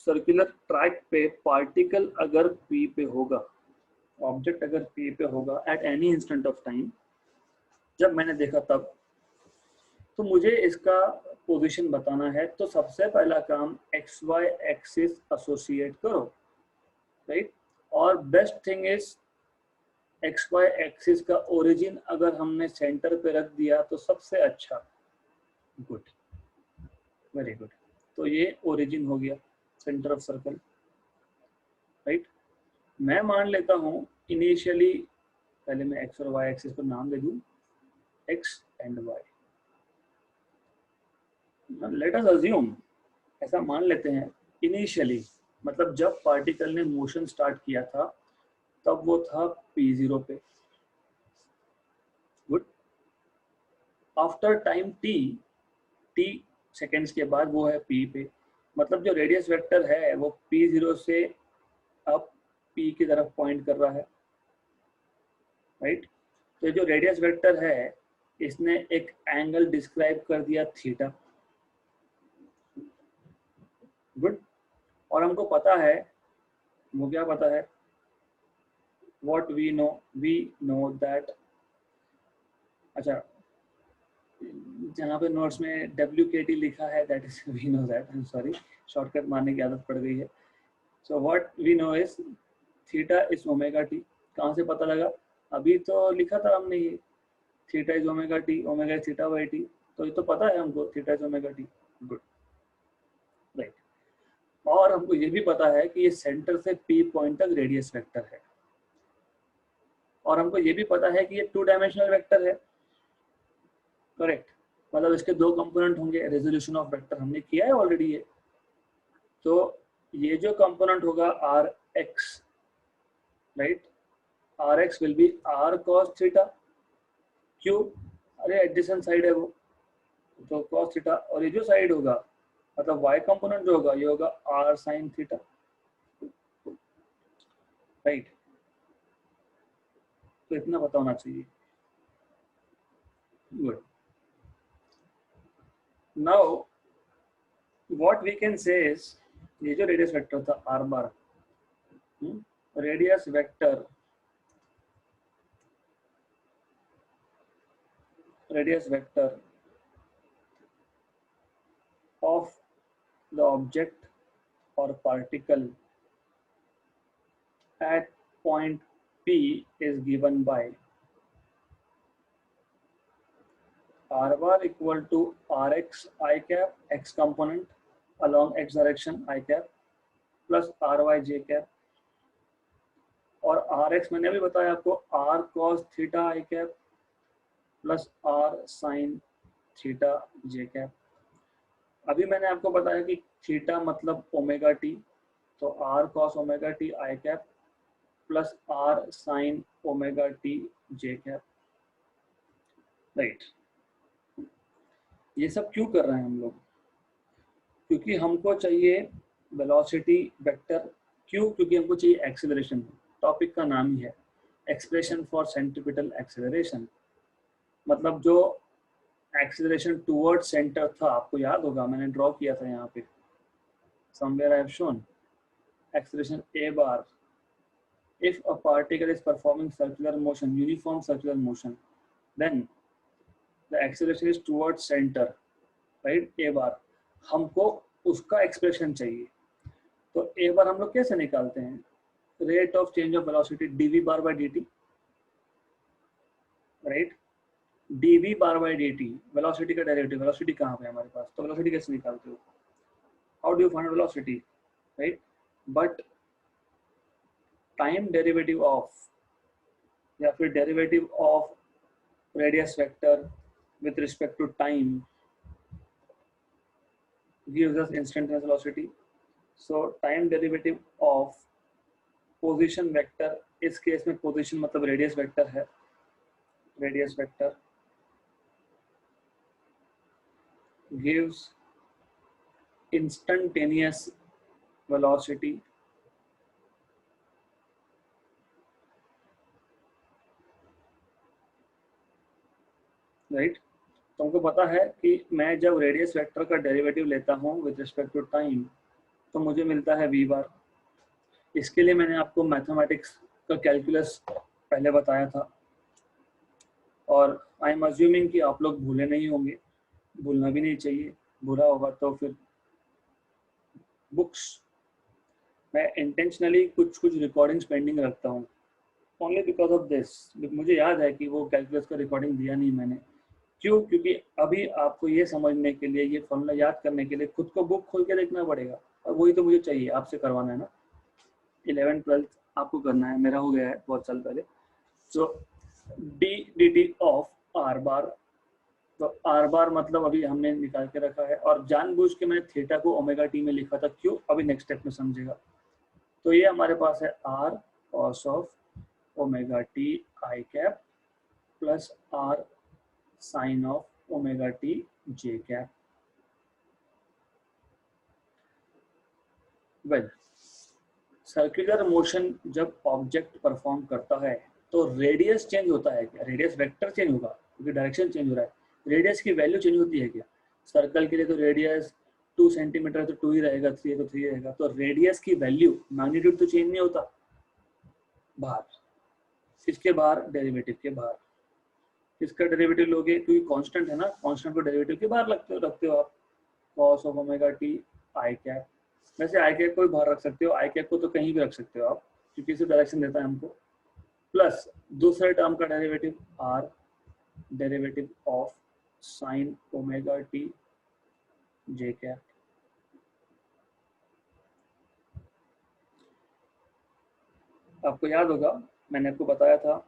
सर्कुलर ट्रैक पे पार्टिकल अगर p पे होगा, ऑब्जेक्ट अगर p पे होगा at any instant of time, जब मैंने देखा तब, तो मुझे इसका पोजीशन बताना है। तो सबसे पहला काम एक्स वाई एक्सिस एसोसिएट करो, राइट। और best thing is X Y axis का ओरिजिन अगर हमने सेंटर पे रख दिया तो सबसे अच्छा, गुड, वेरी गुड। तो ये ओरिजिन हो गया, सेंटर ऑफ सर्कल, राइट। मैं मान लेता हूँ इनिशियली, पहले मैं एक्स और वाई एक्सिस को नाम दे दूँ, X and Y. Let us assume, ऐसा मान लेते हैं इनिशियली, मतलब जब पार्टिकल ने मोशन स्टार्ट किया था तब वो था p0 पे, good. After time t seconds के बाद वो है p पे, मतलब जो रेडियस वेक्टर है वो p0 से अब p की तरफ पॉइंट कर रहा है, राइट। तो जो रेडियस वेक्टर है इसने एक एंगल डिस्क्राइब कर दिया थीटा, गुड। और हमको पता है, वो क्या पता है, what we know that, अच्छा जहाँ पे नोट्स में WKT लिखा है that is we know that, I'm sorry, shortcut मारने की आदत पड़ गई है. So what we know is theta is omega T. कहाँ से पता लगा? अभी तो लिखा था हमने ये theta is omega T, omega is theta by T, तो ये तो पता है हमको theta is omega T. Good, right. और हमको ये भी पता है कि ये सेंटर से पी पॉइंट तक रेडियस वेक्टर है, और हमको ये भी पता है कि ये 2 डायमेंशनल वेक्टर है. करेक्ट, मतलब इसके 2 कंपोनेंट होंगे. रेजोल्यूशन ऑफ वेक्टर हमने किया है ऑलरेडी ये. तो ये जो कंपोनेंट होगा आर एक्स, राइट, R X will be R cos theta. क्यों? अरे एडजेसेंट साइड है वो, तो कॉस थीटा. और ये जो साइड होगा मतलब y कंपोनेंट जो होगा ये होगा r sin थीटा, राइट. तो इतना पता होना चाहिए. Good. Now what we can say is, ये जो रेडियस वेक्टर था r bar, radius vector of the object or particle at point P is given by r bar equal to rx I cap, x component along x direction I cap, plus ry j cap. और rx मैंने अभी बताया आपको r cos theta I cap plus r sin theta j cap. अभी मैंने आपको बताया कि थीटा मतलब ओमेगा टी, तो r cos omega T I cap plus r sin omega T J cap, right. ये सब क्यों कर रहे हैं हम लोग? क्योंकि हमको चाहिए वेलोसिटी वेक्टर. क्यों? क्योंकि हमको चाहिए एक्सेलरेशन. टॉपिक का नाम ही है एक्सप्रेशन फॉर सेंट्रीपिटल एक्सेलरेशन. मतलब जो एक्सेलरेशन टुवर्ड सेंटर था, आपको याद होगा मैंने ड्रॉ किया था यहाँ पे, somewhere I have shown acceleration a bar if a particle is performing circular motion, uniform circular motion, then the acceleration is towards center, right, a bar. हमको उसका एक्सप्रेशन चाहिए. तो a bar हम लोग कैसे निकालते हैं? Rate of change of velocity dv bar by dt, right. dv bar by dt velocity का डेरिवेटिव. वेलोसिटी कहाँ पे हमारे पास, तो वेलोसिटी कैसे निकालते हो? How do you find velocity, right. But time derivative of या फिर derivative of radius vector with respect to time gives us instantaneous velocity. So time derivative of position vector, इस केस में position मतलब radius vector है, radius vector gives instantaneous velocity right. तो हमको पता है कि मैं जब रेडियस वेक्टर का डेरिवेटिव लेता हूँ विद रिस्पेक्ट टू टाइम तो मुझे मिलता है v बार. इसके लिए मैंने आपको मैथमेटिक्स का कैलकुलस पहले बताया था, और आई एम अज्यूमिंग कि आप लोग भूले नहीं होंगे. भूलना भी नहीं चाहिए, बुरा होगा तो फिर बुक्स मैं इंटेंशनली कुछ रिकॉर्डिंग्स पेंडिंग रखता हूँ ओनली बिकॉज ऑफ दिस. मुझे याद है कि वो कैलकुलस का रिकॉर्डिंग दिया नहीं मैंने. क्यों? क्योंकि अभी आपको ये समझने के लिए, ये फॉर्मूला याद करने के लिए खुद को बुक खोल के देखना पड़ेगा, और वही तो मुझे चाहिए, आपसे करवाना है ना. 11th 12th आपको करना है, मेरा हो गया है बहुत साल पहले. So D D T of R bar, तो आर बार मतलब अभी हमने निकाल के रखा है, और जानबूझ के मैंने थीटा को ओमेगा टी में लिखा था. क्यों? अभी नेक्स्ट स्टेप में समझेगा. तो ये हमारे पास है R cos of omega T I cap plus R sine of omega T J cap. Well, circular motion जब ऑब्जेक्ट परफॉर्म करता है तो रेडियस चेंज होता है क्या? रेडियस वेक्टर चेंज होगा क्योंकि डायरेक्शन चेंज हो रहा है. रेडियस की वैल्यू चेंज होती है क्या? सर्कल के लिए तो रेडियस 2 सेंटीमीटर तो 2 ही रहेगा, 3 है तो 3 रहेगा. तो रेडियस की वैल्यू, मैग्नीट्यूड तो चेंज नहीं होता बाहर, इसके बाहर डेरिवेटिव के बाहर किसका डेरिवेटिव लोगे, क्योंकि कांस्टेंट है ना, कांस्टेंट को डेरिवेटिव के बाहर रखते हो आप, cos of omega T I cap. वैसे आई कैप को भी बाहर रख सकते हो, आई कैप को तो कहीं भी रख सकते हो आप क्योंकि इसे डायरेक्शन देता है हमको, प्लस दूसरे टर्म का derivative R derivative of sine omega T J cap. आपको याद होगा मैंने आपको बताया था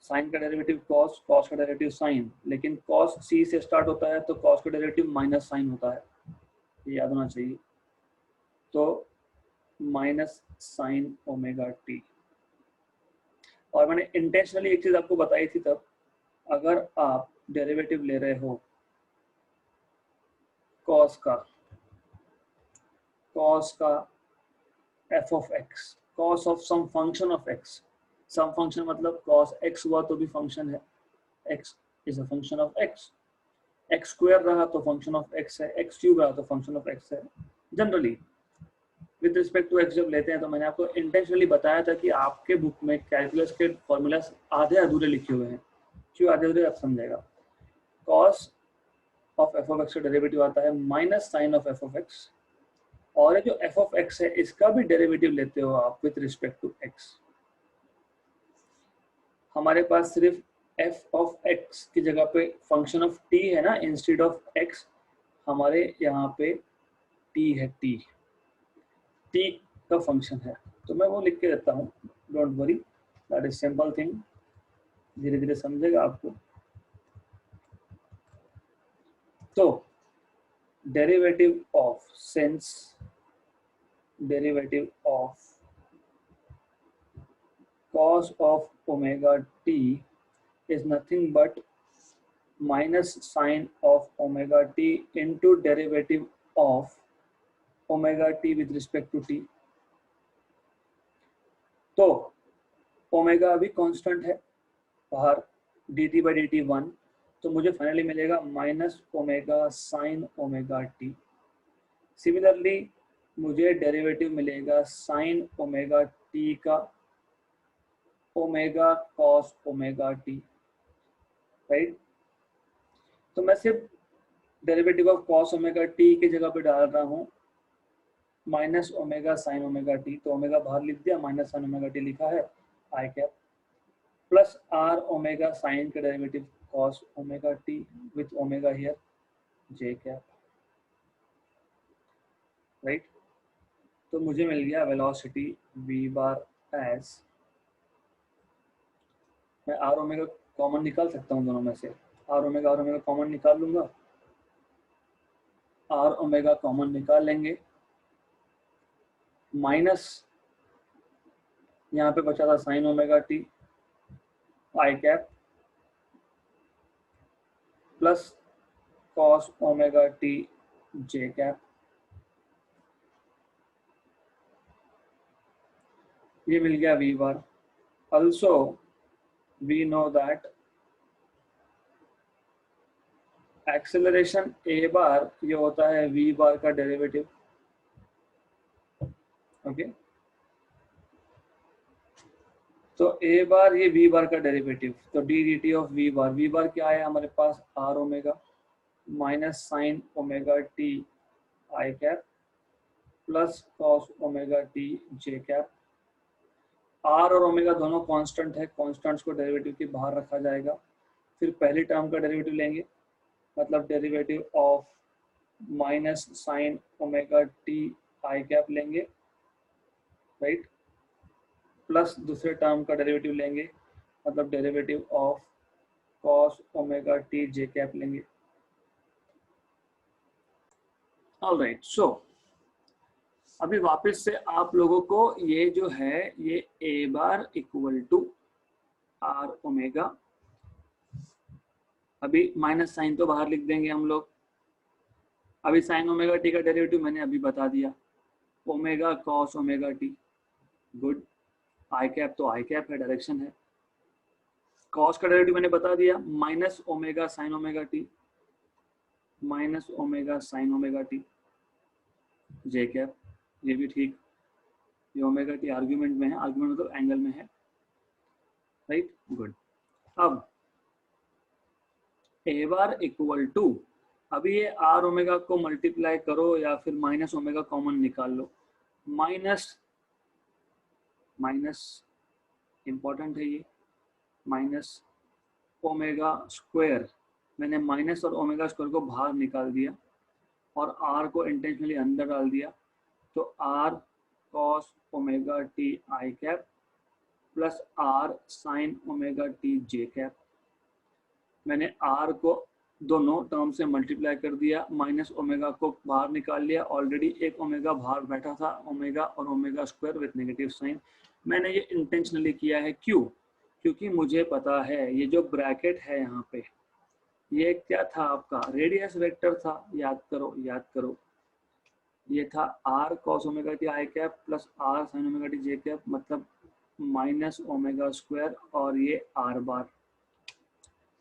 साइन का डेरिवेटिव कॉस, कॉस का डेरिवेटिव साइन, लेकिन कॉस सी से स्टार्ट होता है तो कॉस का डेरिवेटिव माइनस साइन होता है, ये याद होना चाहिए। तो माइनस साइन ओमेगा टी। और मैंने इंटेंशनली एक चीज आपको बताई थी तब, अगर आप डेरिवेटिव ले रहे हो कॉस का F of X, cos of some function of X, some function मतलब कॉस एक्स हुआ तो भी फंक्शन है, X is a function of X, X square रहा तो फंक्शन ऑफ एक्स है, एक्स क्यूब रहा तो फंक्शन ऑफ एक्स है। Generally with respect to X जब लेते हैं तो मैंने आपको इंटेंशनली बताया था कि आपके बुक में कैलकुलस के फॉर्मूलाज आधे अधूरे लिखे हुए हैं। क्यों आधे अधूरे, आप समझेगा। Cos of F of X का डेरिवेटिव आता है minus sine of F of X, और जो एफ ऑफ एक्स है इसका भी डेरिवेटिव लेते हो आप विद रिस्पेक्ट टू एक्स। हमारे पास सिर्फ एफ ऑफ एक्स की जगह पे फंक्शन ऑफ टी है ना, इंस्टेड ऑफ एक्स हमारे यहाँ पे टी है, टी का फंक्शन है, तो मैं वो लिख के देता हूँ, don't worry, that is simple thing, धीरे धीरे समझेगा आपको। तो derivative of, since derivative of cos of omega t is nothing but minus sine of omega t into derivative of omega t with respect to t। तो omega अभी constant है बाहर, dt by dt 1, तो मुझे finally मिलेगा minus omega sine omega T. Similarly मुझे derivative मिलेगा sine omega T का omega cos omega T, right. तो मैं सिर्फ derivative of cos omega T की जगह पे डाल रहा हूँ minus omega sine omega T, तो ओमेगा बाहर लिख दिया, माइनस साइन ओमेगा टी लिखा है I cap, plus R omega sine का derivative cos omega T with omega here J cap, right. तो मुझे मिल गया वेलोसिटी v बार एस, मैं आर ओमेगा कॉमन निकाल सकता हूँ दोनों में से, आर ओमेगा कॉमन निकाल लूंगा, आर ओमेगा कॉमन निकाल लेंगे, माइनस यहाँ पे बचा था sine omega T I cap plus cos omega T J cap, ये मिल गया v bar. Also we know that acceleration a bar ये होता है v बार का डेरिवेटिव, ओके। तो a बार ये v बार का डेरिवेटिव, तो d dt of v bar क्या है हमारे पास, r omega minus sine omega T I cap plus cos omega T J cap. r और ओमेगा दोनों कांस्टेंट है, कांस्टेंट्स को डेरिवेटिव के बाहर रखा जाएगा, फिर पहली टर्म का डेरिवेटिव लेंगे, मतलब derivative of minus sine omega T I cap लेंगे, राइट, प्लस दूसरे टर्म का डेरिवेटिव लेंगे, मतलब derivative of cos omega T J cap लेंगे। ऑलराइट, सो अभी वापस से आप लोगों को ये जो है ये a bar equal to R omega, अभी माइनस साइन तो बाहर लिख देंगे हम लोग, अभी साइन ओमेगा टी का डेरिवेटिव मैंने अभी बता दिया, omega cos omega T, good, I cap तो आई कैप है, डायरेक्शन है, कॉस का डेरिवेटिव मैंने बता दिया minus omega sine omega T, minus omega sine omega T J cap, ये भी ठीक, ये ओमेगा टी आर्ग्यूमेंट में है, आर्ग्यूमेंट मतलब एंगल में है, राइट, गुड। अब ए बार इक्वल टू, अभी ये आर ओमेगा को मल्टीप्लाई करो या फिर माइनस ओमेगा कॉमन निकाल लो। माइनस माइनस इंपॉर्टेंट है ये, माइनस ओमेगा स्क्वायर, मैंने माइनस और ओमेगा स्क्वायर को बाहर निकाल दिया और आर को इंटेंशनली अंदर डाल दिया, तो R cos omega T I cap plus R sine omega T J cap. मैंने आर को दोनों टर्म से मल्टीप्लाई कर दिया, माइनस ओमेगा को बाहर निकाल लिया, ऑलरेडी एक ओमेगा बाहर बैठा था, ओमेगा और omega square with negative sign. मैंने ये इंटेंशनली किया है, क्यों? क्योंकि मुझे पता है ये जो ब्रैकेट है यहाँ पे, ये क्या था आपका रेडियस वेक्टर था, याद करो याद करो, ये था R cos omega T I cap plus R sine omega T J cap, मतलब माइनस ओमेगा स्क्वायर और ये आर बार।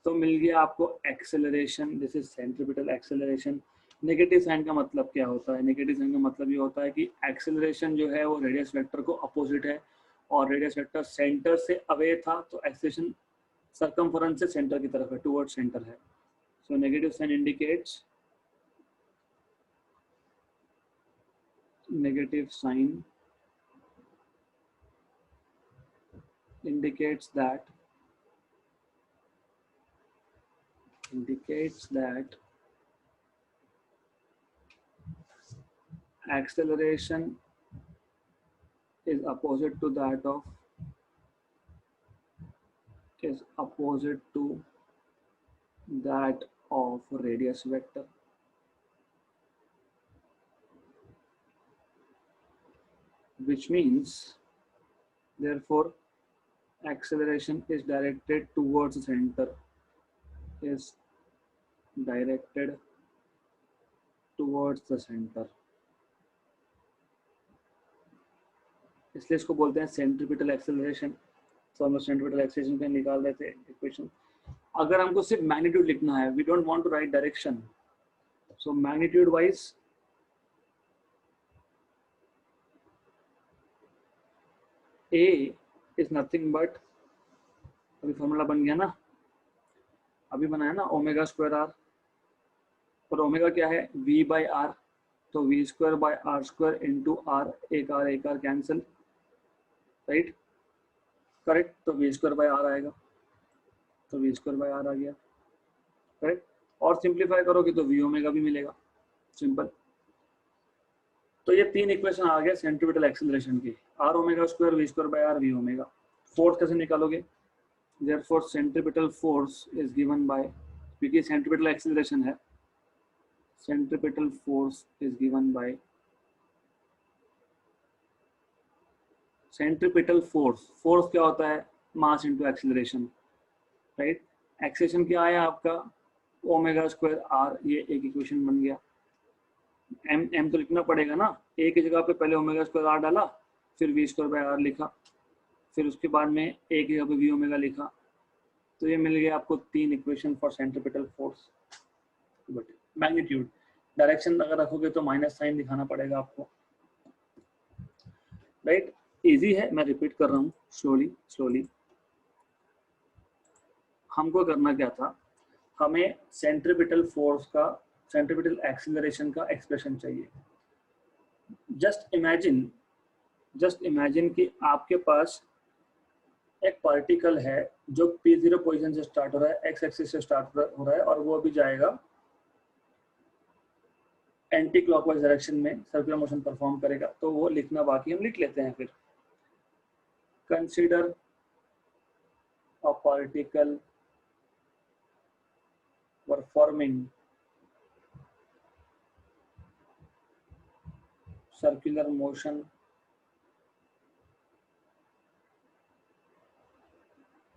तो मिल गया आपको acceleration, this is centripetal acceleration. Negative sign का मतलब क्या होता है? नेगेटिव साइन का मतलब ये होता है कि एक्सेलरेशन जो है वो रेडियस वेक्टर को अपोजिट है, और रेडियस वेक्टर सेंटर से अवे था, तो एक्सेलरेशन सर्कमफरेंस से सेंटर की तरफ है, टुवर्ड सेंटर है। So negative sign indicates, negative sign indicates that acceleration is opposite to that of radius vector. Which means, therefore, acceleration is directed towards the center. Is directed towards the center. इसलिए इसको बोलते हैं centripetal acceleration. तो हम centripetal acceleration पे निकाल रहे थे इक्वेशन। अगर हमको सिर्फ मैग्नीट्यूड लिखना है, we don't want to write direction, so magnitude wise A is nothing but, अभी फॉर्मूला बन गया ना, अभी बनाया ना, ओमेगा स्क्वायर आर, और ओमेगा क्या है? V बाई आर, तो V square by R square into R, एक आर कैंसिल, राइट, करेक्ट। तो V स्क्वायर बाई आर आएगा, तो V स्क्वायर बाई आर आ गया, करेक्ट। और सिंप्लीफाई करोगे तो V ओमेगा भी मिलेगा, सिंपल। तो ये तीन इक्वेशन आ गए सेंट्रीपिटल एक्सेलरेशन की, R omega square, V square by R, V omega. Force कैसे निकालोगे? Therefore centripetal force is given by, क्योंकि centripetal acceleration है, centripetal force is given by centripetal force। force क्या होता है? mass into acceleration, right? acceleration क्या आया आपका? ओमेगा स्क्वायर आर, ये एक इक्वेशन बन गया। m तो लिखना पड़ेगा ना, a की जगह पे पहले ओमेगा स्क्वायर आर डाला, फिर v स्क्वायर बाय आर लिखा, फिर उसके बाद में a की जगह पे v ओमेगा लिखा, तो ये मिल गया आपको तीन equation for centripetal force. But magnitude, direction अगर रखोगे तो माइनस साइन दिखाना पड़ेगा आपको, राइट। इजी है, मैं रिपीट कर रहा हूँ स्लोली। हमको करना क्या था? हमें सेंट्रीपिटल फोर्स का, सेंट्रीपिटल एक्सीलरेशन का एक्सप्रेशन चाहिए। जस्ट इमेजिन कि आपके पास एक पार्टिकल है जो P0 पोजीशन से स्टार्ट हो रहा है, एक्स एक्सिस से स्टार्ट हो रहा है, और वो अभी जाएगा एंटी क्लॉकवाइज डायरेक्शन में, सर्कुलर मोशन परफॉर्म करेगा। तो वो लिखना बाकी, हम लिख लेते हैं फिर। Consider a particle performing circular motion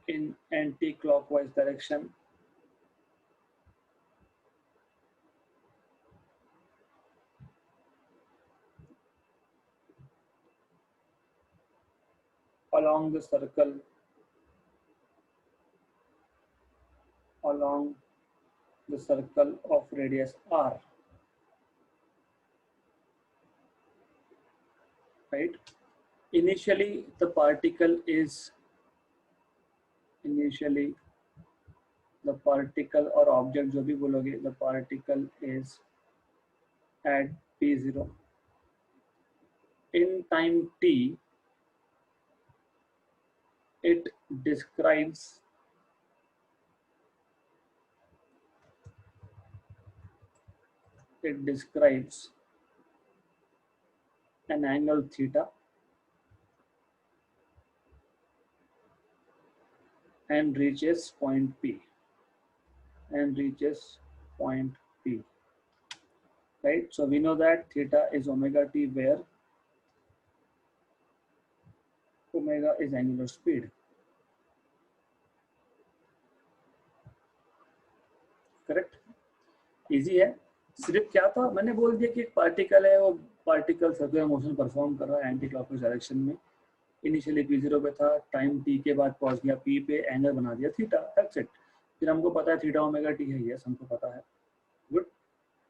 in anti-clockwise direction along the circle of radius r, right? Initially the particle is initially the particle or object जो भी बोलोगे, the particle is at p0. In time t it describes an angle theta and reaches point P. Right? So we know that theta is omega t, where omega is angular speed. Correct, easy है. सिर्फ क्या था, मैंने बोल दिया कि एक particle है, वो पार्टिकल सर्कुलर मोशन परफॉर्म कर रहा है एंटी क्लॉकवाइज डायरेक्शन में. इनिशियली p0 पे था, टाइम t के बाद पहुंच गया p पे, एंगल बना दिया थीटा, दैट्स इट. फिर हमको पता है थीटा ओमेगा t है, यस हमको पता है. Good,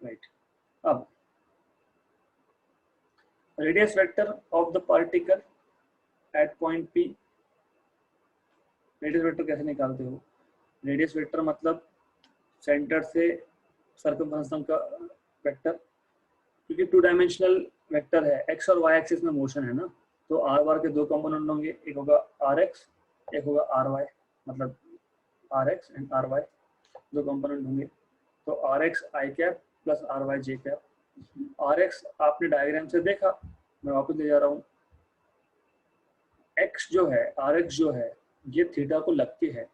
right. अब radius vector of the particle at point p. Radius vector कैसे निकालते हो? रेडियस वेक्टर मतलब सेंटर से सर्कमफरेंस का वेक्टर, क्योंकि टू डायमेंशनल वेक्टर है, एक्स और वाई एक्सिस में मोशन है ना, तो आर बार के दो कंपोनेंट होंगे, एक होगा आर एक्स, एक होगा आर वाई, मतलब R X and R Y दो कंपोनेंट होंगे. तो R X I cap plus R Y J cap. R X आपने डायग्राम से देखा, मैं वापस ले जा रहा हूँ. एक्स जो है, आर एक्स जो है, ये थीटा को लगती है.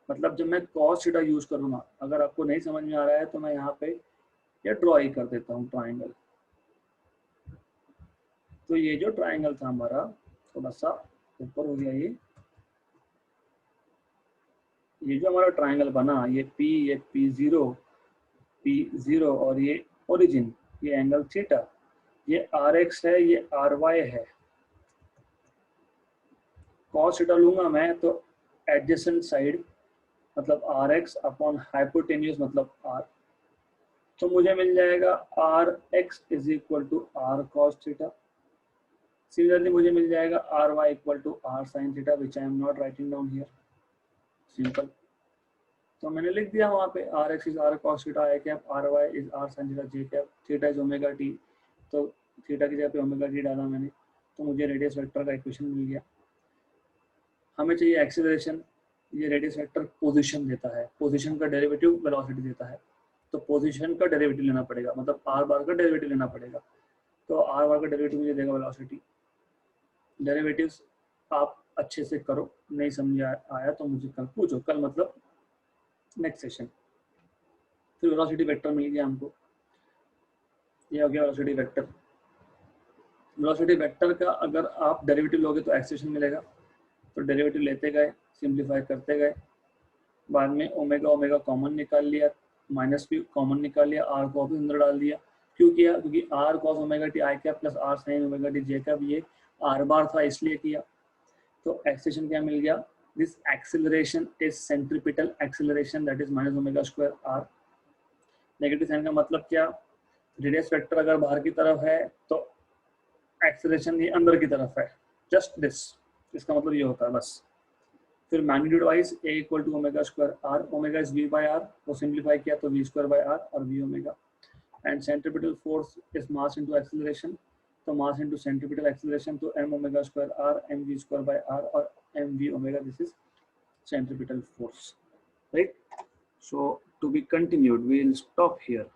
मतलब जब मैं cos थीटा यूज करूंगा, अगर आपको नहीं समझ में आ रहा है तो मैं यहाँ पे ये ड्रॉ ही कर देता हूँ ट्राइंगल. तो ये जो ट्राइंगल था हमारा, थोड़ा सा ऊपर हो गया, ये जो हमारा ट्राइंगल बना, ये P0 और ये ओरिजिन, ये एंगल थीटा, ये RX है, ये RY है. cos थीटा लूंगा मैं तो एडजेसेंट साइड मतलब RX अपॉन हाइपोटेन्यूज मतलब R, तो मुझे मिल जाएगा RX is equal to R cos theta. Similarly मुझे मिल जाएगा RY equal to R sin theta, which I am not writing down here. Simple. तो मैंने लिख दिया वहाँ पे RX is R cos theta I cap, RY is R sin theta J cap, theta is omega T, तो theta की जगह पे ओमेगा टी डाला मैंने, तो मुझे रेडियस वेक्टर का इक्वेशन मिल गया. हमें चाहिए एक्सीलरेशन. ये रेडियस वेक्टर पोजीशन देता है, पोजीशन का डेरिवेटिव वेलोसिटी देता है, तो पोजीशन का डेरिवेटिव लेना पड़ेगा, मतलब आर बार का डेरिवेटिव लेना पड़ेगा. तो आर बार का डेरिवेटिव मुझे देगा वेलोसिटी. डेरिवेटिव्स आप अच्छे से करो, नहीं समझ आया तो मुझे कल पूछो, कल मतलब नेक्स्ट सेशन. फिर वेलोसिटी वेक्टर मिल गया हमको, ये हो गया वेलोसिटी वेक्टर. वेलोसिटी वेक्टर का अगर आप डेरिवेटिव लोगे तो एक्सेलेरेशन मिलेगा, तो डेरिवेटिव लेते गए, सिंप्लीफाई करते गए, बाद में ओमेगा ओमेगा कॉमन निकाल लिया, माइनस भी कॉमन निकाल लिया, आर को भी अंदर डाल दिया. क्यों किया? क्योंकि R cos omega T I cap plus R sine omega T J cap, ये आर बार था इसलिए किया. तो एक्सेलेरेशन क्या मिल गया? This acceleration is centripetal acceleration, that is minus omega square R. Negative sign का मतलब क्या? रेडियस वेक्टर अगर बाहर की तरफ है तो एक्सेलरेशन ये अंदर की तरफ है, जस्ट दिस, इसका मतलब ये होता है बस. फिर magnitude wise a equal to omega square R, omega is v by R, वो सिंप्लीफाई किया तो v स्क्वायर बाय आर और v omega. And centripetal force is mass into acceleration, तो मास इनटू सेंट्रीपिटल एक्सेलरेशन, तो m omega square R m v square by R और m v omega, this is centripetal force, right. So to be continued, we will stop here.